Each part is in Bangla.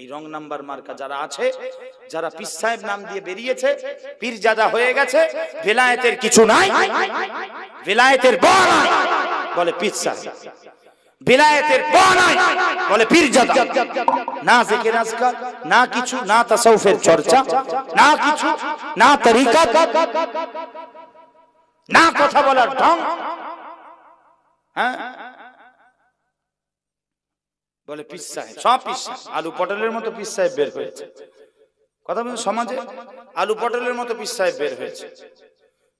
এই রং নাম্বার মার্কা যারা আছে, যারা পীর সাহেব নাম দিয়ে বেরিয়েছে, পীরজাদা হয়ে গেছে, বেলায়েতের কিছু নাই, বেলায়েতের ব নাই বলে পীর সাহেব, বেলায়েতের ব নাই বলে পীরজাদা। না জিকির আজকার, না কিছু, না তাসাউফের চর্চা, না কিছু, না তরিকা, না কথা বলার ঢং। হ্যাঁ বলে পীর সাহেব, সব পীর সাহেব। আলু পটলের মতো পীর সাহেব বের হয়েছে। কথা বলুন, সমাজে আলু পটলের মতো পীর সাহেব বের হয়েছে,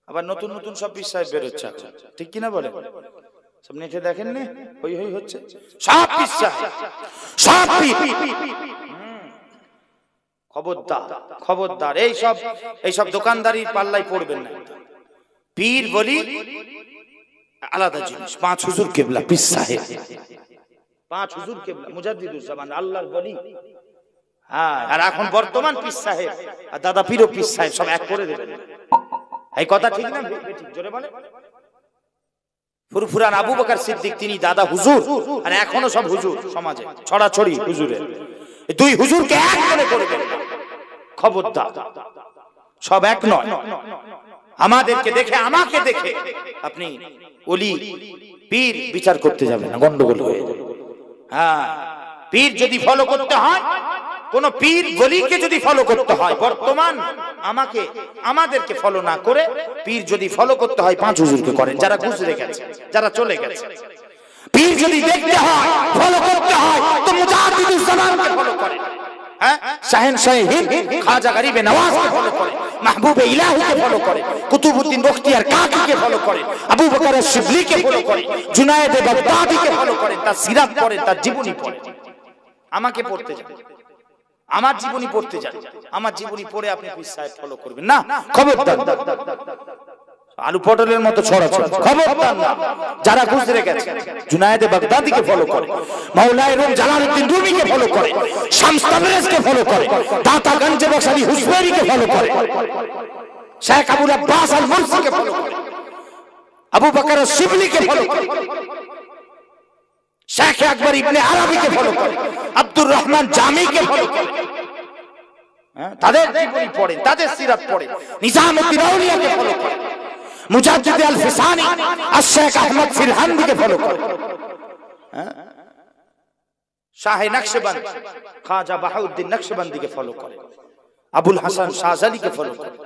আবার নতুন নতুন সব পীর সাহেব বের হচ্ছে। ঠিক কিনা বলে? সব নেটে দেখেন না, হই হই হচ্ছে, সব পীর সাহেব, সব পীর। খবরদার, খবরদার, এইসব দোকানদারির পাল্লায় পড়বেন না। পীর বলি আলাদা জিনিস। 5 হুজুর কেবলা পীর সাহেব, 5 হুজুর কেবলা মুজাদ্দিদুজ জামান আল্লাহর বলি। হ্যাঁ, আর এখন বর্তমান পীর সাহেব আর দাদা পীর ও পীর সাহেব সব এক করে দেবেন। এই কথা ঠিক না? ঠিক জোরে বলে। ফুরফুরান আবু বকর সিদ্দিক তিনি দাদা হুজুর, আর এখনো সব হুজুর সমাজে ছড়াছড়ি হুজুরের। এই দুই হুজুরকে এক মনে করবেন, খবরদার। সব এক নয়। আমাদেরকে দেখে, আমাকে দেখে আপনি ওলি পীর বিচার করতে যাবেন না, গন্ডগোল হয়ে যাবে। হ্যাঁ, পীর যদি ফলো করতে হয়, কোন পীর ওলিকে যদি ফলো করতে হয়, বর্তমান আমাদেরকে ফলো না করে পীর যদি ফলো করতে হয় 5 হুজুরকে করেন, যারা গুজরে গেছে, যারা চলে গেছে। পীর যদি দেখতে হয়, ফলো করতে হয়, তো মুজাদ্দিদুজ জামানকে ফলো করেন। হ্যাঁ, শাহেনশাহ হিন্দ খাজা গরিব নওয়াজকে ফলো করে, মাহবুবে ইলাহিকে ফলো করে, কুতুবউদ্দিন বখতিয়ার কাকিকে ফলো করে, আবু বকর শিবলিকে ফলো করে, জুনায়েদ বাগদাদিকে ফলো করে, তার সিরাত পড়ে, তার জীবনী পড়ে। আমাকে পড়তে যান, আমার জীবনী পড়তে যান, আমার জীবনী পড়ে আপনি পীর সাহেব ফলো করবেন না, খবরদার। আলু পটলের মতো ছড়াছড়ি, খবরদার না। যারা গুজরে গেছে, জুনায়েদ বাগদাদিকে ফলো করে, মাওলানা রুম জালালউদ্দিন রুমিকে ফলো করে, শামস তাবরেজকে ফলো করে, দাতা গঞ্জ বখশ আলী হুসৈনিকে ফলো করে, শেখ আবুল আব্বাস আল মুরসিকে ফলো করে, আবু বকর শিবলিকে ফলো করে, শেখ আকবর ইবনে আরবিকে ফলো করে, আব্দুর রহমান জামিকে ফলো করে। তাদের জীবনী পড়ে, তাদের সিরাত পড়ে, নিজামউদ্দিন আউলিয়াকে ফলো করে, মুজাদ্দিদ আল ফিসানি আর শেখ আহমদ ফিরহান্দিকে ফলো করে, শাহ নকশবন্দ খাজা বাহাউদ্দিন নকশবন্দিকে ফলো করে, আবুল হাসান শাহজালিকে ফলো করে,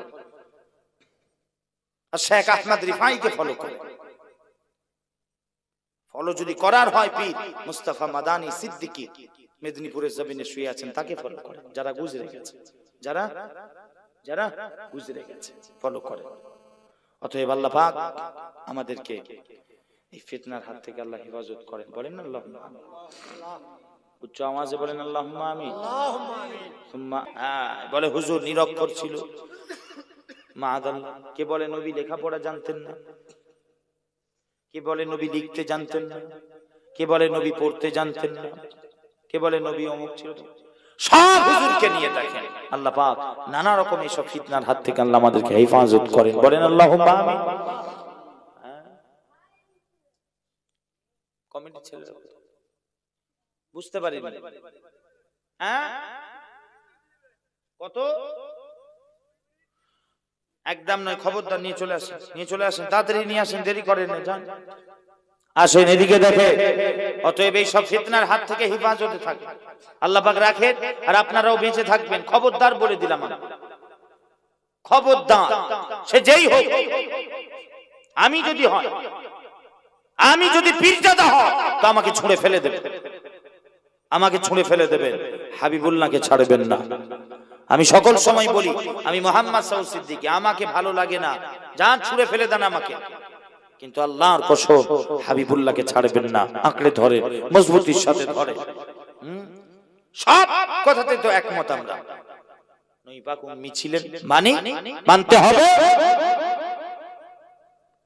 আর শেখ আহমদ রিফাইকে ফলো করে। ফলো যদি করার হয় পীর মুস্তাফা মাদানী সিদ্দিকী মেদিনীপুরের জমিনে শুয়ে আছেন, তাকে ফলো করে। যারা গুজরে গেছে, যারা গুজরে গেছে ফলো করে। অতএব আল্লাহ পাক আমাদেরকে এই ফিতনার হাত থেকে আল্লাহ হেফাজত করেন। বলেন আল্লাহুম্মা আমিন। উচ্চ আওয়াজে বলেন আল্লাহুম্মা আমিন। বলে হুজুর নিরক্ষর ছিল, মাআদাল্লাহ। কে বলে নবী লেখাপড়া জানতেন না, কে বলে নবী লিখতে জানতেন না, কে বলে নবী পড়তে জানতেন না, কে বলে নবী অমুক ছিল। সব হুজুরকে নিয়ে দেখেন আল্লাহ পাক নানা রকম এইসব ফিতনার হাত থেকে আল্লাহ আমাদেরকে হেফাজত করেন। বলেন আল্লাহুম্মা আমিন। কমিটি ছেলেরা বুঝতে পারি কত একদম নয়, খবরদার নিয়ে চলে আসেন, নিয়ে চলে আসেন, তাড়াতাড়ি নিয়ে আসেন, দেরি করেন না, যান আসেন এদিকে দেখে। অতএব এই সব ফিতনার হাত থেকে হেফাজতে থাকে আল্লাহ পাক রাখেন, আর আপনারাও বেঁচে থাকবেন। খবরদার বলে দিলাম, খবরদার, সে যেই হোক। আমি যদি হয়, আমি যদি পীরজাদা হয়, তো আমাকে ছুঁড়ে ফেলে দেবে, আমাকে ছুঁড়ে ফেলে দেবেন, হাবিবুল্লাহকে ছাড়বেন না। আমি সকল সময় বলি, আমি মুহাম্মদ সাউদ সিদ্দিকী, আমাকে ভালো লাগে না, যান ছুঁড়ে ফেলে দেন আমাকে, কিন্তু আল্লাহর কসম হাবিবুল্লাহকে ছাড়বেন না, আঁকড়ে ধরে, মজবুতির সাথে ধরে। সব কথাতে তো একমত আমরা। নবী পাক উম্মি ছিলেন মানে মানতে হবে।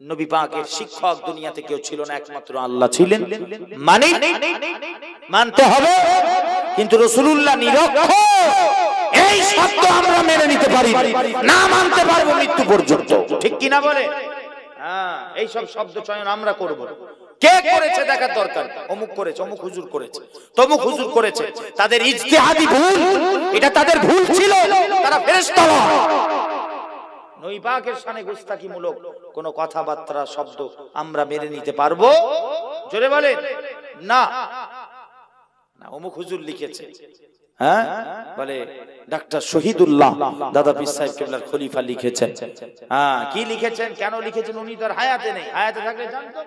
নবী পাকের শিক্ষক দুনিয়াতে কেউ ছিল না, একমাত্র আল্লাহ ছিলেন মানে মানতে হবে। কিন্তু রাসূলুল্লাহ নিরক্ষর, এই শব্দ আমরা মেনে নিতে পারি না, মানতে পারবো মৃত্যু পর্যন্ত। ঠিক কি না বলে? হ্যাঁ, এই সব শব্দ চয়ন আমরা করব, কে করেছে দেখার দরকার, অমুক করেছে, অমুক হুজুর করেছে, তমুক হুজুর করেছে, তাদের ইজতিহাদি ভুল, এটা তাদের ভুল ছিল, তারা ফেরেশতা নয়। নবী পাকের শানে গুস্তাখিমূলক কোন কথাবার্তা শব্দ আমরা মেনে নিতে পারবো? জোরে বলেন না। না অমুক হুজুর লিখেছে, হ্যাঁ বলে ডাক্তার শহীদুল্লাহ দাদা পীর সাহেব কেবলার খলিফা লিখেছেন। হ্যাঁ কি লিখেছেন, কেন লিখেছেন? উনি তো আর হায়াতে নেই, হায়াতে থাকলে জানতো।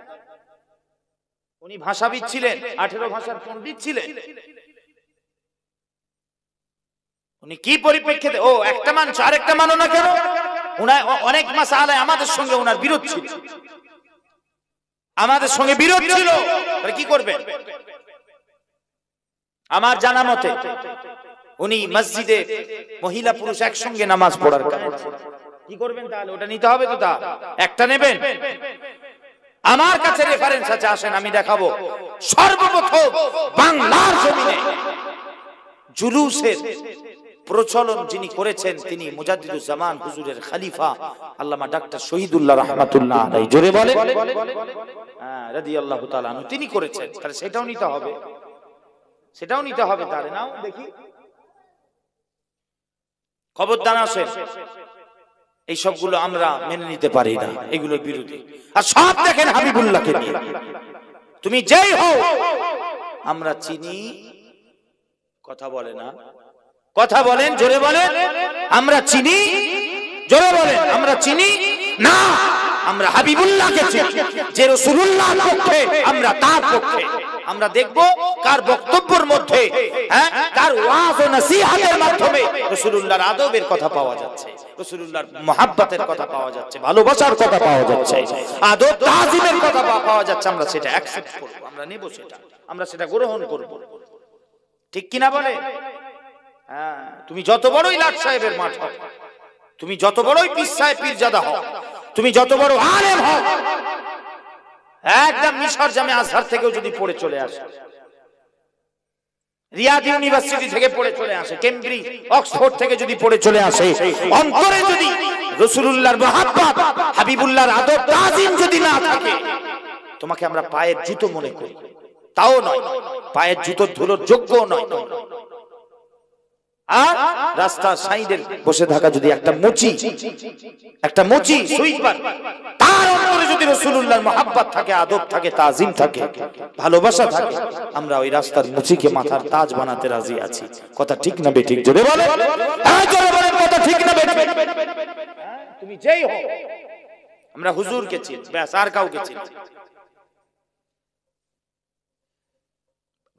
উনি ভাষাবিদ ছিলেন, 18 ভাষার পণ্ডিত ছিলেন। উনি কি পরিপ্রেক্ষিতে ও একটা মানছ আরেকটা মানো না কেন? উনি অনেক মাসালায় আমাদের সঙ্গে ওনার বিরোধ ছিল, আমাদের সঙ্গে বিরোধ ছিল, তাহলে কি করবেন? আমার জানা মতে উনি মসজিদে মহিলা পুরুষ একসঙ্গে নামাজ পড়ার কারণে কি করবেন? তাহলে ওটা নিতে হবে তো, তা একটা নেবেন। আমার কাছে রেফারেন্স আছে, আসেন আমি দেখাবো। সর্বপ্রথম বাংলার জমিনে জুলুসের প্রচলন যিনি করেছেন তিনি মুজাদ্দিদুজ জামান হুজুরের খলিফা আল্লামা ডাক্তার শহীদুল্লাহ রাহমাতুল্লাহ আলাইহি। জোরে বলে হ্যাঁ রাদিয়াল্লাহু তাআলা আনহু তিনি করেছেন। তাহলে সেটাও নিতে হবে, সেটাও নিতে হবে। তাহলে নাও দেখি, খবরদার আসেন, এই সবগুলো আমরা মেনে নিতে পারি না, এগুলোর বিরোধী। আর সব দেখেন হাবিবুল্লাহকে নিয়ে। তুমি যেই হও, আমরা চিনি, কথা বলে না, কথা বলেন, জোরে বলেন, আমরা চিনি, জোরে বলেন, আমরা চিনি না। আমরা হাবিবুল্লাহকে চিনি, যে রাসূলুল্লাহর পক্ষে আমরা তার পক্ষে। আমরা দেখব কার বক্তব্যের মধ্যে, হ্যাঁ কার ওয়াজ ও নসিহতের মাধ্যমে রাসূলুল্লাহর আদবের কথা পাওয়া যাচ্ছে, রাসূলুল্লাহর মুহাব্বতের কথা পাওয়া যাচ্ছে, ভালোবাসার কথা পাওয়া যাচ্ছে, আদব তাজিমের কথা পাওয়া যাচ্ছে। আমরা সেটা অ্যাকসেপ্ট করব, আমরা নেব সেটা, আমরা সেটা গ্রহণ করব। ঠিক কি না বলে? হ্যাঁ, তুমি যত বড়ই লাট সাহেবের মাঠ হও, তুমি যত বড়ই পীর সাহেব পীরজাদা হও, তুমি যত বড় আলেম হও, একদম মিশর জামে আজহার থেকেও যদি পড়ে চলে আসে, রিয়াদ ইউনিভার্সিটি থেকে পড়ে চলে আসে, কেমব্রিজ অক্সফোর্ড থেকে যদি পড়ে চলে আসে, অন্তরে যদি রাসূলুল্লাহর মুহাব্বত হাবিবুল্লাহর আদব তাজিম যদি না থাকে, তোমাকে আমরা পায়ের জুতো মনে করি, তাও নয়, পায়ের জুতোর ধুলোর যোগ্যও নয়। আর রাস্তার সাইডে বসে থাকা যদি একটা মুচি সুইপার, তার অন্তরে যদি রাসূলুল্লাহর মুহাব্বত থাকে, আদব থাকে, তাজিম থাকে, ভালোবাসা থাকে, আমরা ওই রাস্তার মুচিকে মাথার তাজ বানাতে রাজি আছি। কথা ঠিক না বেঠিক? জোরে বলেন, হ্যাঁ জোরে বলেন, কথা ঠিক না বেঠিক? তুমি যেই হও, আমরা হুজুরকে চিনি, ব্যাস, আর কাউকে চিনি।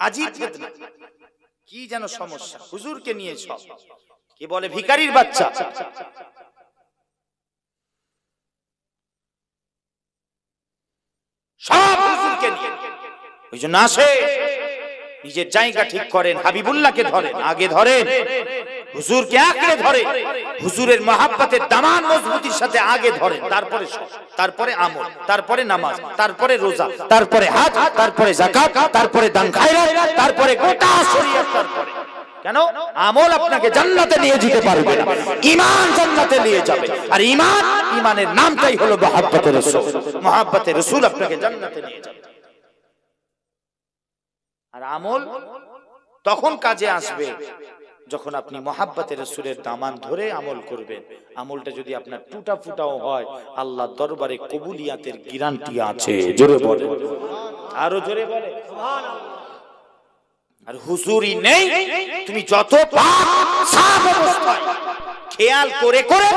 আজিব ফিতনা, কি যেন সমস্যা হুজুরকে নিয়ে। সব কি বলে ভিখারির বাচ্চা, সব হুজুরকে নিয়ে। ওই জন্য আসে, নিজের জায়গা ঠিক করেন, হাবিবুল্লাহকে ধরেন, আগে ধরেন, হুজুরকে আঁকড়ে ধরে, হুজুরের মুহাব্বতের দামান মজবুতির সাথে আগে ধরেন, তারপরে সব, তারপরে আমল, তারপরে নামাজ, তারপরে রোজা, তারপরে হজ, তারপরে যাকাত, তারপরে দান খায়রাত, তারপরে গোটা শরীয়ত। তারপরে কেন? আমল আপনাকে জান্নাতে নিয়ে যেতে পারবে না, ঈমান জান্নাতে নিয়ে যাবে। আর ঈমানের নামটাই হলো মুহাব্বতে রাসূল। মুহাব্বতে রাসূল আপনাকে জান্নাতে নিয়ে যাবে। আর আমল তখন কাজে আসবে যখন আপনি মুহাব্বতে রাসূলের দামান ধরে আমল করবেন। আমলটা যদি আপনার টুটা ফুটাও হয়, আল্লাহর দরবারে কবুলিয়াতের গ্যারান্টি আছে। জোরে বলে, আরো জোরে বলে সুবহানাল্লাহ। আর হুজুরি নেই, তুমি যত পাক সাফ অবস্থায় খেয়াল করে করে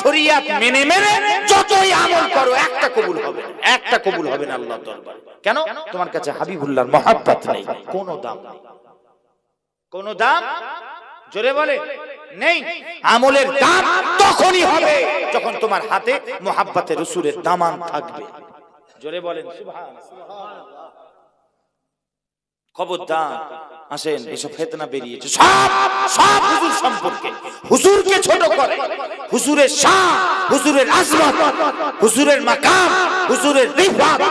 শরীয়ত মেনে মেনে যতই আমল করো, একটা কবুল হবে না, একটা কবুল হবে না আল্লাহর দরবারে। কেন? তোমার কাছে হাবিবুল্লাহর মুহাব্বত নেই, কোনো দাম নেই, কোনো দাম, জোরে বলে, নেই। আমলের দাম তখনই হবে যখন তোমার হাতে মুহাব্বতে রাসূলের দামান থাকবে। জোরে বলেন সুবহানাল্লাহ। খবরদার আসেন, এসব ফিতনা বেরিয়েছে সব হুজুর সম্পর্কে, হুজুরকে ছোট করে, হুজুরের শান, হুজুরের আজমত, হুজুরের মাকাম, হুজুরের রিফাত,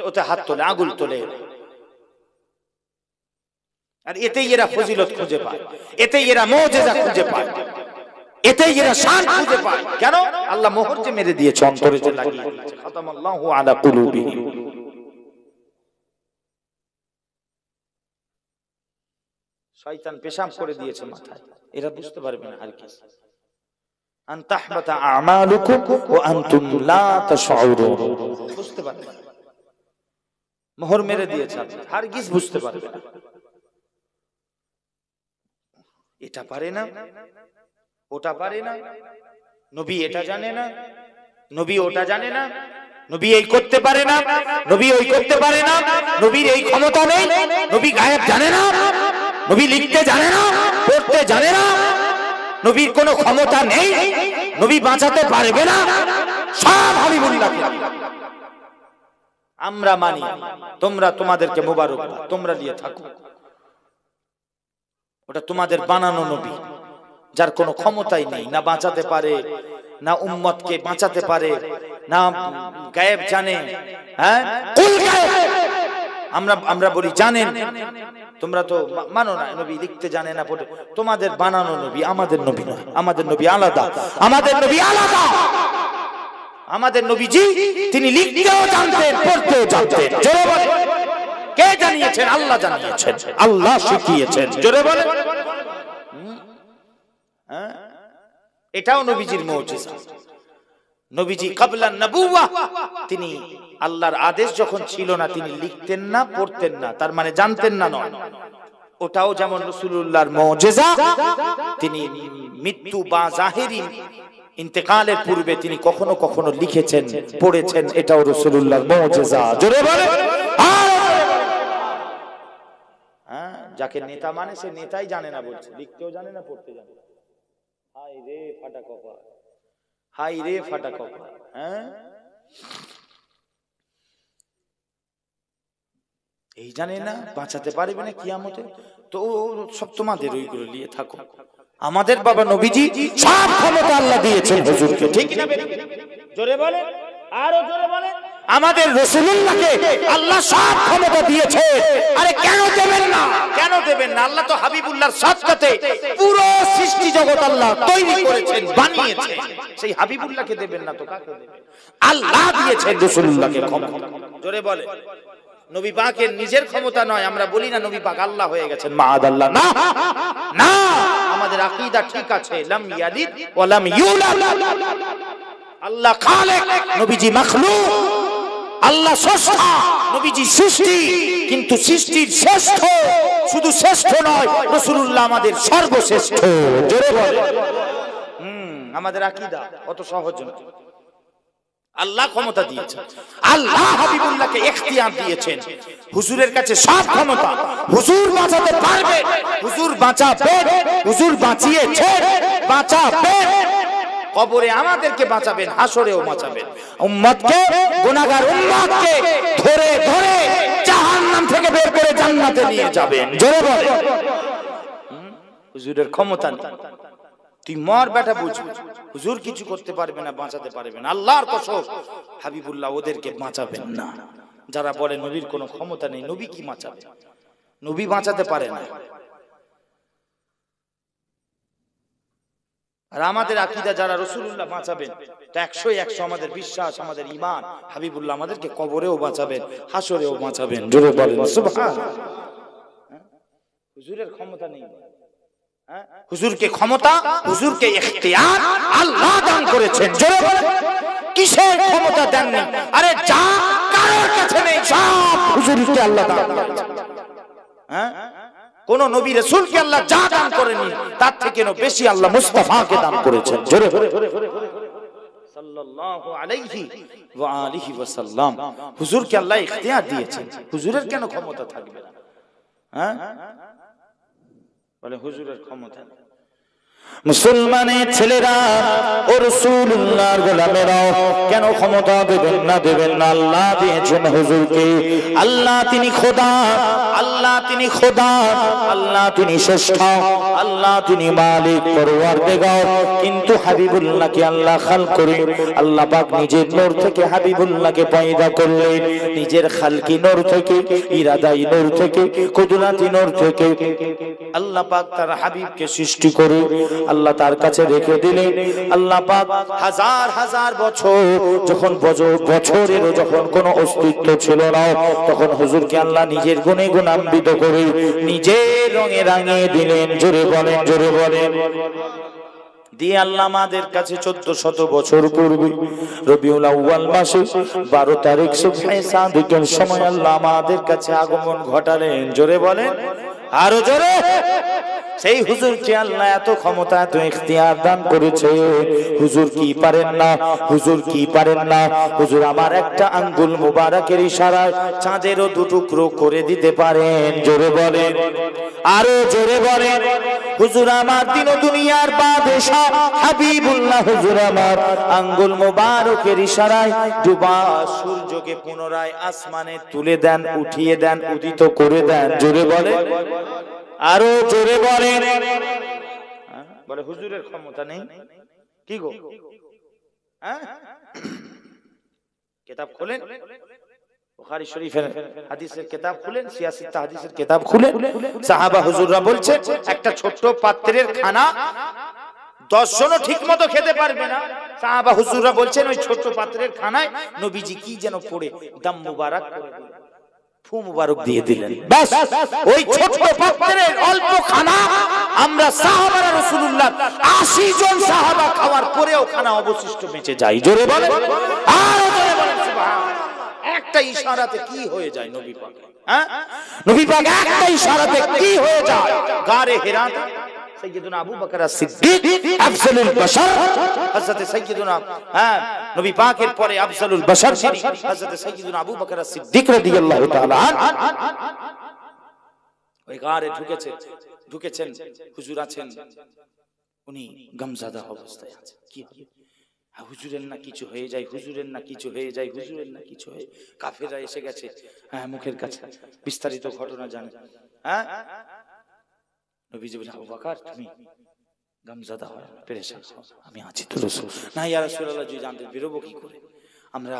ওতে হাত তোলে, আঙ্গুল তোলে। আর এতেই এরা ফজিলত খুঁজে পায়, এতেই এরা মুজিজা খুঁজে পায়, এতেই এরা শান খুঁজে পায়। কেন? আল্লাহ মোহর যে মেরে দিয়েছে, অন্তরে যে লাগিয়ে দিয়েছে। খাতামাল্লাহু আলা কুলুবিহিম। শয়তান পেশাব করে দিয়েছে মাথায়, এরা বুঝতে পারবে না আর কি। আন তাহবাতা আমালুকুম ওয়া আনতুম লা তাশউরুন, বুঝতে পারবে না, মোহর মেরে দিয়েছে, হারগিজ বুঝতে পারবে না। এটা পারে না, ওটা পারে না, নবী এটা জানে না, নবী ওটা জানে না, নবী এই করতে পারে না, নবী ওই করতে পারে না, নবীর এই ক্ষমতা নেই, নবী গায়েব জানে না, নবী লিখতে জানে না, পড়তে জানে না, নবীর কোনো ক্ষমতা নেই, নবী বাঁচাতে পারবে না, সব হাবিবুল্লাহ। আমরা মানি, তোমরা তোমাদেরকে মোবারক, তোমরা নিয়ে থাকো, ওটা তোমাদের বানানো নবী, যার কোনো ক্ষমতাই নেই, না বাঁচাতে পারে, না উম্মতকে বাঁচাতে পারে, না গায়েব জানে। হ্যাঁ, আমরা বলি জানেন, তোমরা তো মানো না, নবী লিখতে জানে না, পড়ে, তোমাদের বানানো নবী, আমাদের নবী নয়, আমাদের নবী আলাদা, আমাদের নবী আলাদা। আমাদের নবীজি তিনি লিখতেও জানতেন, পড়তেও জানতেন। জোরে বলেন, কে জানিয়েছেন? আল্লাহ জানিয়েছেন, আল্লাহ শিখিয়েছেন। জোরে বলেন, এটাও নবীজির মুজিজা। নবীজি ক্বাবলা নবুওয়া, তিনি আল্লাহর আদেশ যখন ছিল না, তিনি লিখতেন না, পড়তেন না, তার মানে জানতেন না নয়। ওটাও যেমন রাসূলুল্লাহর মুজিজা, তিনি মৃত্যু বা জাহেরি ইন্তেকালের পূর্বে তিনি কখনো কখনো লিখেছেন, পড়েছেন, এটাও রাসূলুল্লাহর মুজিজা। জোরে বলেন, হ্যাঁ, যাকে নেতা মানে সে নেতাই জানে না বলছে, লিখতেও জানে না, পড়তে জানে না। হাই রে ফাটা কপাল, হাই রে ফাটা কপাল। হ্যাঁ, এই জানে না, বাঁচাতে পারবে না কিয়ামতে, তো সব তোমাদের ওইগুলো নিয়ে থাকো। আমাদের বাবা নবীজি সব ক্ষমতা আল্লাহ দিয়েছেন হুজুরকে, ঠিক না? জোরে বলেন, আরো জোরে বলেন। আমাদের রাসূলুল্লাহকে আল্লাহ সব ক্ষমতা দিয়েছে। আরে কেন দেবেন না? কেন দেবেন না? আল্লাহ তো হাবিবুল্লাহর সাথে পুরো সৃষ্টি জগৎ আল্লাহ তৈরি করেছেন, বানিয়েছেন, সেই হাবিবুল্লাহকে দেবেন না তো কাকে দেবেন? আল্লাহ দিয়েছেন রাসূলুল্লাহকে ক্ষমতা। জোরে বলেন, নবী পাকের নিজের ক্ষমতা নয়, আমরা বলি না নবী পাক আল্লাহ হয়ে গেছেন, মাআদাল্লাহ, না না, আমাদের আকীদা ঠিক আছে, লাম ইয়ালিদ ওয়া লাম ইউলাদ, আল্লাহ খালিক, নবীজি মাখলুক, আল্লাহ স্রষ্টা, নবীজি সৃষ্টি, কিন্তু সৃষ্টির শ্রেষ্ঠ, শুধু শ্রেষ্ঠ নয়, রাসূলুল্লাহ আমাদের সর্বশ্রেষ্ঠ। জোরে বলেন, আমাদের আকীদা অত সহজ নয়। আল্লাহ ক্ষমতা দিয়েছেন, আল্লাহ হাবিবুল্লাহকে ইখতিয়ার দিয়েছেন, হুজুরের কাছে সব ক্ষমতা। হুজুর বাঁচাতে পারবে, হুজুর বাঁচাবে, হুজুর বাঁচিয়েছেন, বাঁচাবে। কবরে আমাদেরকে বাঁচাবেন, হাসরেও বাঁচাবেন, উম্মতকে, গুনাহগার উম্মতকে ধরে ধরে জাহান্নাম থেকে বের করে জান্নাতে নিয়ে যাবেন। জোরে বলেন, হুজুরের ক্ষমতা নেই, তুই মর বেটা, বুঝবি হুজুর কিছু করতে পারবে না, বাঁচাতে পারবে না। আল্লাহর কসম, হাবিবুল্লাহ ওদেরকে বাঁচাবেন না যারা বলে নবীর কোনো ক্ষমতা নেই। নবী কি বাঁচাবে? নবী বাঁচাতে পারে না। আর আমাদের আকীদা যারা রাসূলুল্লাহ বাঁচাবেন, 100 আমাদের বিশ্বাস, আমাদের ঈমান, হাবিবুল্লাহ আমাদেরকে কবরেও বাঁচাবেন, হাসরেও বাঁচাবেন। জোরে বলেন সুবহানাল্লাহ। হুজুরের ক্ষমতা নেই, হুজুরকে ক্ষমতা, হুজুরকে ইখতিয়ার আল্লাহ দান করেছেন। জোরে বলেন, কিসের ক্ষমতা দেননি? আরে যা কারোর কাছে নেই সব হুজুরকে আল্লাহ দান করেছেন। হ্যাঁ, কোন নবী রাসূলকে আল্লাহ যা দান করেনি তার থেকে বেশি আল্লাহ মুস্তাফাকে দান করেছেন। জোরে সাল্লাল্লাহু আলাইহি ওয়া আলিহি ওয়াসাল্লাম, হুজুরকে আল্লাহ ইখতিয়ার দিয়েছেন, হুজুরের কেন ক্ষমতা থাকবে না? হ্যাঁ, বলে হুজুরের ক্ষমতা। মুসলমানের ছেলেরা ও রাসূলুল্লাহর গোলামেরাও কেন ক্ষমতা দেবেন না? দেবেন না। আল্লাহ দিয়েছেন হুজুরকে, আল্লাহ তিনি খোদা, আল্লাহ তিনি খোদা, আল্লাহ তিনি স্রষ্টা, আল্লাহ তিনি মালিক, পরওয়ারদিগার। কিন্তু হাবিবুল্লাহকে আল্লাহ খালক করে, আল্লাহ পাক নিজের নূর থেকে হাবিবুল্লাহকে পয়দা করলেন, নিজের খালকি নূর থেকে, ইরাদাই নূর থেকে, কুদরতি নূর থেকে আল্লাহ পাক তার হাবিবকে সৃষ্টি করে আল্লাহ তার কাছে রেখে দিলেন। আল্লাহ পাক হাজার হাজার বছর যখন বছরেরও যখন কোনো অস্তিত্ব ছিল না, তখন হুজুরকে আল্লাহ নিজের গুণে গুণান্বিত করে নিজের রঙে রাঙিয়ে দিলেন। জোরে বলেন, জোরে বলেন। দিয়ে আল্লাহ আমাদের কাছে 1400 বছর পূর্বে রবিউল আউয়াল মাসে 12 তারিখ সুবহে সাদিকের সময় আল্লাহ আমাদের কাছে আগমন ঘটালেন। জোরে বলেন, আরো জোরে। সেই হুজুরকে আল্লাহ এত ক্ষমতা, এত ইখতিয়ার দান করেছে। হুজুর কি পারেন না, হুজুর কি পারেন না। হুজুর আমার একটা আঙ্গুল মুবারকের ইশারায় চাঁদেরও দুটুকরো করে দিতে পারেন। জোরে বলেন, আরো জোরে বলেন। হুজুর আমার দিন ও দুনিয়ার বাদশা হাবিবুল্লাহ হুজুর আমার আঙ্গুল মুবারকের ইশারায় ডুবা সূর্যকে পুনরায় আসমানে তুলে দেন, উঠিয়ে দেন, উদিত করে দেন। জোরে বলেন, আরো জোরে বলেন। বলে হুজুরের ক্ষমতা নেই কি গো? কিতাব খোলেন, বুখারী শরীফের হাদিসের কিতাব খুলেন, সিয়াসিত্তা হাদিসের কিতাব খুলেন। সাহাবা হুজুররা বলছে একটা ছোট্ট পাত্রের খানা 10 জনও ঠিকমতো খেতে পারবে না। সাহাবা হুজুররা বলছেন ওই ছোট্ট পাত্রের খানায় নবীজি কি যেন পড়ে দাম মুবারক করে দিলেন, ফু মুবারক দিয়ে দিলেন। বাস ওই ছোট্ট পাত্রের অল্প খানা আমরা সাহাবারা রাসূলুল্লাহ 80 জন সাহাবা খাওয়ার পরেও খানা অবশিষ্ট বেঁচে যায়। জোরে বলেন, আর জোরে বলেন সুবহানাল্লাহ। একটা ইশারাতে কি হয়ে যায় নবী পাক, নবী পাক একটা ইশারাতে কি হয়ে যায়। গারে হিরাতে সাইয়্যিদুনা আবু বকর as-সিদ্দিক আফজালুল বাশার হযরত সাইয়্যিদুনা নবী পাকের পরে আফজালুল বাশার যিনি হযরত সাইয়্যিদুনা আবু বকর as-সিদ্দিক রাদিয়াল্লাহু তাআলা ওই গারে ঢুকেছেন। হুজুর আছেন, উনি গমজাদা অবস্থায় আছেন। কি হবে? হুজুরের না কিছু হয়ে যায়, হুজুরের না কিছু হয়ে যায়, হুজুরের না কিছু হয়ে। কাফেররা এসে গেছে মুখের কাছে, বিস্তারিত ঘটনা জানেন। নবীজি বলেন, আবু বকর তুমি গমজাদা হয় না, পেরেশান হও, আমি আছি তো রাসূল। না ইয়া রাসূলুল্লাহ, যদি জানতে বেরোবো কি করে, আমরা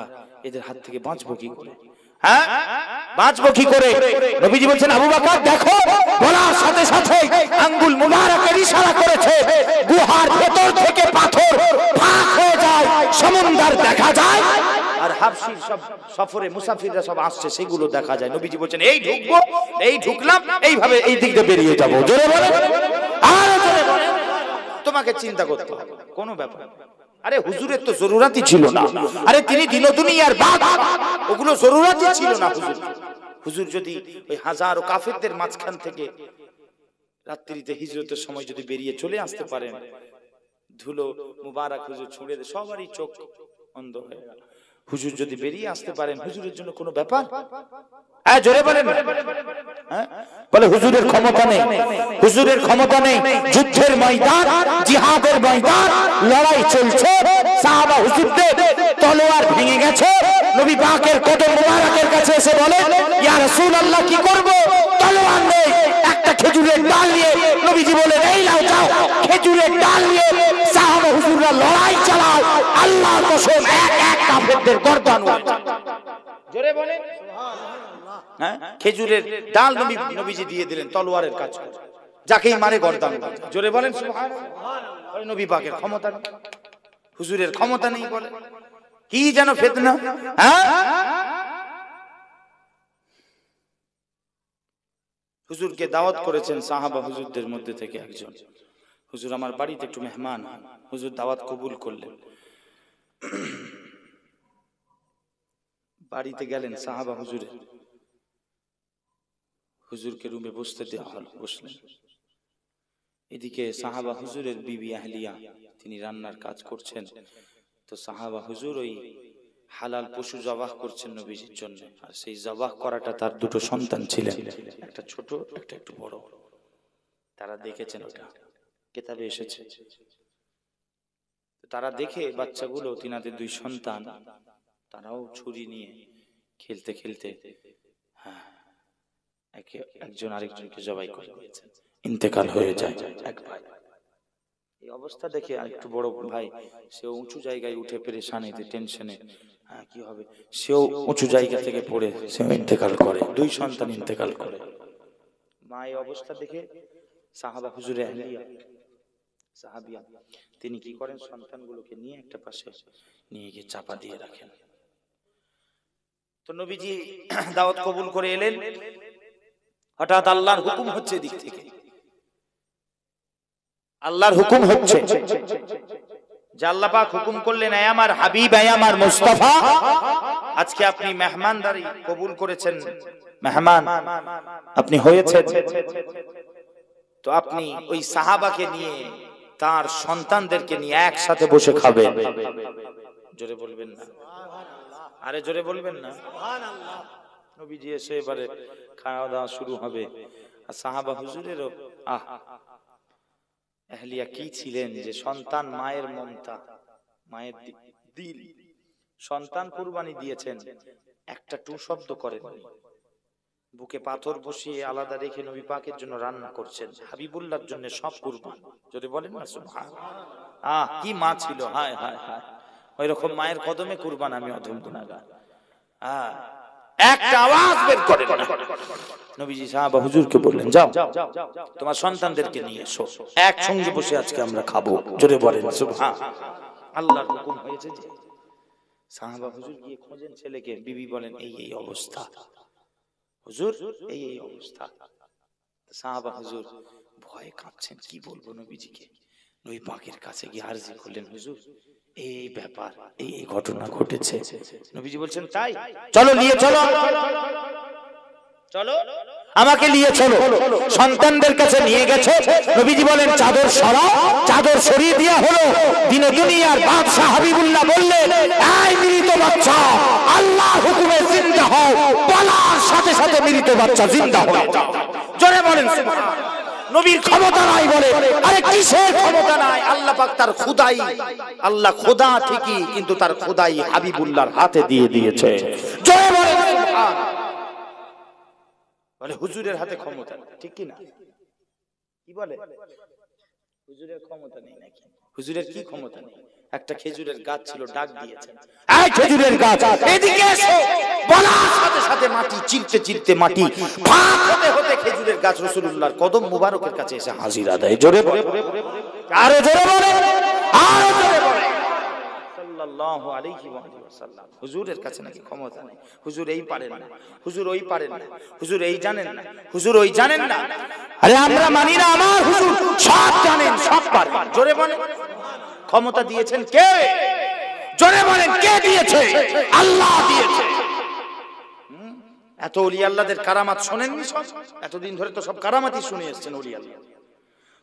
এদের হাত থেকে বাঁচবো কি করে, বাঁচবো কি করে? নবীজি বলছেন, আবু বকর দেখো, বলার সাথে সাথে আঙ্গুল মুবারকের ইশারা করেছে। গুহার ভেতর থেকে পাথর ফাঁক হয়ে যায়, সমুদ্র দেখা যায়, আর হাবশির সব সফরে মুসাফিররা সব আসছে, সেগুলো দেখা যায়। নবীজি বলছেন, এই ঢুকবো, এই ঢুকলাম, এইভাবে এই দিক দিয়ে বেরিয়ে যাবো। জোরে বলে, আর জোরে বলে। তোমাকে চিন্তা করতে হবে কোনো ব্যাপার। আরে হুজুরের তো জরুরতই ছিল না। আরে তিনি দিন দুনিয়ার বাদশা, ওগুলো জরুরতই ছিল না হুজুর। হুজুর যদি ওই হাজারো কাফেরদের মাঝখান থেকে রাত্রিতে হিজরতের সময় যদি বেরিয়ে চলে আসতে পারেন, ধুলো মুবারক হুজুর ছুঁড়ে দে, সবারই চোখ অন্ধ হয়ে গেল। হুজুর যদি বেরিয়ে আসতে পারেন, হুজুরের জন্য কোনো ব্যাপার? জোরে বলেন, বলে হুজুরের ক্ষমতা নেই, হুজুরের ক্ষমতা নেই। যুদ্ধের ময়দান, জিহাদের ময়দান, লড়াই চলছে, সাহাবা হুজুরদের তলোয়ার ভেঙে গেছে। নবী পাকের কদম মুবারকের কাছে এসে বলে, ইয়া রাসূলুল্লাহ কি করব, তলোয়ার নেই। একটা খেজুরের ডাল নিয়ে নবীজি বলেন, এই নাও যাও, খেজুরের ডাল নিয়ে সাহাবা হুজুররা লড়াই চালায়। আল্লাহর কসম, এক এক কাফেরদের গর্দান উড়ে যায়। জোরে বলে সুবহানাল্লাহ। খেজুরের ডাল নবীজি দিয়ে দিলেন, তলোয়ারের কাজ করে, যাকেই মারে গর্দান উড়ে যায়। জোরে বলেন সুবহানাল্লাহ। নবী পাকের ক্ষমতা নেই, হুজুরের ক্ষমতা নেই, বলে কি যেন ফিতনা। হুজুরকে দাওয়াত করেছেন সাহাবা হুজুরদের মধ্যে থেকে একজন, হুজুর আমার বাড়িতে একটু মেহমান। হুজুর দাওয়াত কবুল করলেন, বাড়িতে গেলেন সাহাবা হুজুরের, হুজুরকে রুমে বসতে দেওয়া হলো, বসলেন। এদিকে সাহাবা হুজুরের বিবি আহলিয়া তিনি রান্নার কাজ করছেন। তো সাহাবা হুজুর ওই হালাল পশু জবাহ করছেন নবীজির জন্য। আর সেই জবাহ করাটা তার দুটো সন্তান ছিলেন, একটা ছোট, একটা একটু বড়। তারা দেখেছেন, ওটা কিতাবে এসেছে। তারা দেখে বাচ্চাগুলো, তিনাদের দুই সন্তান, তারাও ছুরি নিয়ে খেলতে খেলতে একজন আরেকজনকে জবাই করে দিয়েছে, ইন্তেকাল হয়ে যায় এক ভাই। এই অবস্থা দেখে আরেকটু বড় ভাই, সেও উঁচু জায়গায় উঠে পেরেশানিতে, টেনশনে, কি হবে, সেও উঁচু জায়গা থেকে পড়ে সেও ইন্তেকাল করে, দুই সন্তান ইন্তেকাল করে। মা এই অবস্থা দেখে সাহাবা হুজুরে আহলিয়া সাহাবিয়া, তিনি কি করেন, সন্তানগুলোকে নিয়ে একটা পাশে নিয়ে গিয়ে চাপা দিয়ে রাখেন। তো নবীজি দাওয়াত কবুল করে এলেন, হঠাৎ আল্লাহর হুকুম হচ্ছে দিক থেকে, আল্লাহর হুকুম হচ্ছে যে আল্লাহ পাক হুকুম করলেন, আয় আমার হাবিব, আয় আমার মুস্তাফা, আজকে আপনি মেহমানদারি কবুল করেছেন, মেহমান আপনি হয়েছেন, তো আপনি ওই সাহাবাকে নিয়ে, তার সন্তানদেরকে নিয়ে একসাথে বসে খাবেন। জোরে বলবেন না, আরে জোরে বলবেন না। নবীজি এসে এবারে খাওয়া দাওয়া শুরু হবে, আর সাহাবা হুজুরেরও আহলিয়া কি ছিলেন, যে সন্তান মায়ের মমতা, মায়ের দিল, সন্তান কুরবানি দিয়েছেন, একটা টু শব্দ করেন, বুকে পাথর বসিয়ে আলাদা রেখে নবী পাকের জন্য রান্না করছেন, হাবিবুল্লাহর জন্য সব কুরবান। যদি বলেন না সুবহানাল্লাহ, কি মা ছিল, হায় হায় হায়, ওই রকম মায়ের কদমে কুরবান আমি অধম গুনাহগার। একটা আওয়াজ বের করেন না। নবীজি সাহাবা হুজুরকে বললেন, যাও তোমার সন্তানদেরকে নিয়ে এসো, একসঙ্গে বসে আজকে আমরা খাবো। জোরে বলেন সুবহানাল্লাহ। আল্লাহর হুকুম হয়েছে যে সাহাবা হুজুর গিয়ে খোঁজেন ছেলেকে, বিবি বলেন এই এই অবস্থা হুজুর, এই এই অবস্থা। সাহাবা হুজুর ভয়ে কাঁপছেন, কি বলবো নবীজিকে। নবী পাকের কাছে গিয়ে আরজি করলেন, হুজুর এই ব্যাপার, এই ঘটনা ঘটেছে। নবীজি বলছেন, তাই চলো নিয়ে চলো, চলো আমাকে নিয়ে চলো। সন্তানদের কাছে নিয়ে গেছে, নবীজি বলেন চাদর সরাও, চাদর সরিয়ে দেওয়া হলো। দিনে দুনিয়ার বাদশা হাবিবুল্লাহ বললেন, এই মৃত বাচ্চা আল্লাহর হুকুমে জিন্দা হও, বলার সাথে সাথে মৃত বাচ্চা জিন্দা হয়ে যাও। জোরে বলেন সুবহানাল্লাহ। নবীর ক্ষমতা নাই বলে, আরে কিসের ক্ষমতা নাই? আল্লাহ পাক তার খোদাই, আল্লাহ খোদা ঠিকই, কিন্তু তার খোদাই হাবিবুল্লাহর হাতে দিয়ে দিয়েছে। জয় বলেন সুবহানাল্লাহ। বলে হুজুরের হাতে ক্ষমতা, ঠিক কি না? কি বলে হুজুরের ক্ষমতা নেই নাকি? হুজুরের কি ক্ষমতা নেই? একটা খেজুরের গাছ ছিল, ডাক দিয়েছেন, এই খেজুরের গাছ এদিকে এসো, বলার সাথে সাথে মাটি চিরতে চিরতে মাটি ফাঁক হতে হতে খেজুরের গাছ রাসূলুল্লাহর কদম মুবারকের কাছে এসে হাজির আদায়। জোরে বলে, আরো জোরে বলে, আরো জোরে বলে সাল্লাল্লাহু আলাইহি ওয়াসাল্লাম। হুজুরের কাছে নাকি ক্ষমতা নেই? হুজুর এই পারেন না, হুজুর ওই পারেন না, হুজুর এই জানেন না, হুজুর ওই জানেন না। আরে আমরা মানি না, আমার হুজুর সব জানেন, সব পারেন। জোরে বলে, ক্ষমতা দিয়েছেন কে? জোরে বলেন কে দিয়েছে? আল্লাহ দিয়েছে। এত ওলি আল্লাহদের কারামাত শোনেননি? সব এতদিন ধরে তো সব কারামাতই শুনে এসেছেন ওলি আল্লাহ।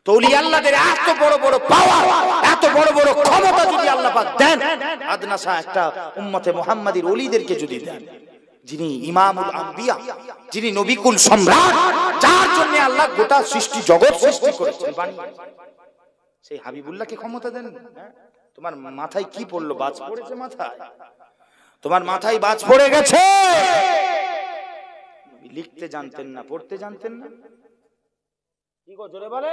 তো ওলি আল্লাহদের এত বড় বড় পাওয়ার, এত বড় বড় ক্ষমতা যদি আল্লাহ পাক দেন, আদনাসা একটা উম্মতে মুহাম্মাদীর ওলিদেরকে যদি দেন, যিনি ইমামুল আম্বিয়া, যিনি নবিকুল সম্রাট, যার জন্য আল্লাহ গোটা সৃষ্টি জগৎ সৃষ্টি করেছেন, সেই হাবিবুল্লাহকে ক্ষমতা দেন। তোমার মাথায় কি পড়লো? বাজ পড়েছে মাথায়? তোমার মাথায় বাজ পড়ে গেছে। লিখতে জানতেন না, পড়তে জানতেন না, কি গো জোরে বলে,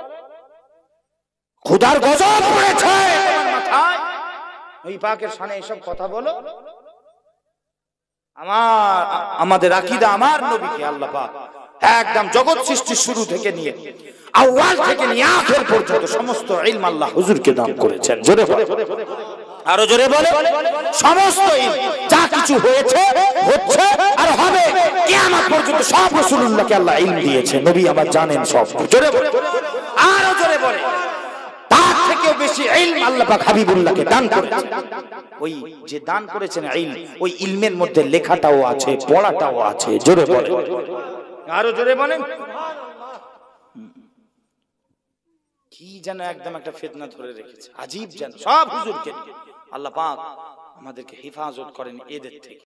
খোদার গজব পড়েছে তোমার মাথায়। ওই পাকের শানে এসব কথা বলো। আমাদের আকীদা, আমার নবীকে আল্লাহ পাক একদম জগৎ সৃষ্টির শুরু থেকে নিয়ে আউয়াল থেকে নিয়ে আখির পর্যন্ত সমস্ত ইলম আল্লাহ হুজুরকে দান করেছেন। জোরে বলে, আরো জোরে বলে, সমস্ত ইলম যা কিছু হয়েছে, হচ্ছে আর হবে কিয়ামত পর্যন্ত সব রাসূলুল্লাহকে আল্লাহ ইলম দিয়েছে। নবী আমার জানেন সব। জোরে বলে, আরো জোরে বলে, তার থেকেও বেশি ইলম আল্লাহ পাক হাবিবুল্লাহকে দান করেছেন। ওই যে দান করেছেন ইলম, ওই ইলমের মধ্যে লেখাটাও আছে, পড়াটাও আছে। জোরে বলে, আরো জোরে বলেন। কি যেন একদম একটা ফিতনা ধরে রেখেছে, আজীব যেন। সব হুজুরকে আল্লাহ পাক আমাদেরকে হেফাজত করেন এদের থেকে।